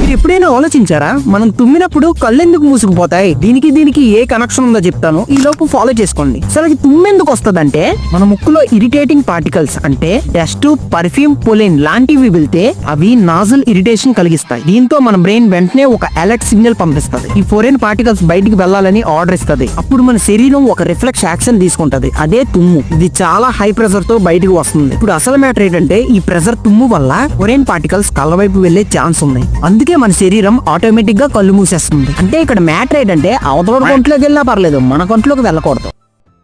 మీరు ఎప్పుడైనా ఆలోచించారా, మనం తుమ్మినప్పుడు కళ్ళు ఎందుకు మూసుకుపోతాయి? దీనికి ఏ కనెక్షన్ ఉందో చెప్తాను, ఈ లోపు ఫాలో చేసుకోండి. అసలు తుమ్మెందుకు వస్తదంటే, మన ముక్కులో ఇరిటేటింగ్ పార్టికల్స్ అంటే డస్ట్, పర్ఫ్యూమ్, పొలిన్ లాంటివి వెళ్తే అవి నాజల్ ఇరిటేషన్ కలిగిస్తాయి. దీంతో మన బ్రెయిన్ వెంటనే ఒక అలర్ట్ సిగ్నల్ పంపిస్తుంది. ఈ ఫోరెన్ పార్టికల్స్ బయటికి వెళ్లాలని ఆర్డర్ ఇస్తుంది. అప్పుడు మన శరీరం ఒక రిఫ్లెక్స్ యాక్షన్ తీసుకుంటది, అదే తుమ్ము. ఇది చాలా హై ప్రెషర్ తో బయటకు వస్తుంది. ఇప్పుడు అసలు మ్యాటర్ ఏంటంటే, ఈ ప్రెషర్ తుమ్ము వల్ల ఫోరెన్ పార్టికల్స్ కళ్ళ వైపు వెళ్లే ఛాన్స్ ఉంది. అందుకే మన శరీరం ఆటోమేటిక్ గా కళ్ళు మూసేస్తుంది. అంటే ఇక్కడ మ్యాటర్ ఏంటంటే, అవతల కొంట్లోకి వెళ్ళినా పర్లేదు, మన కొంట్లోకి వెళ్ళకూడదు.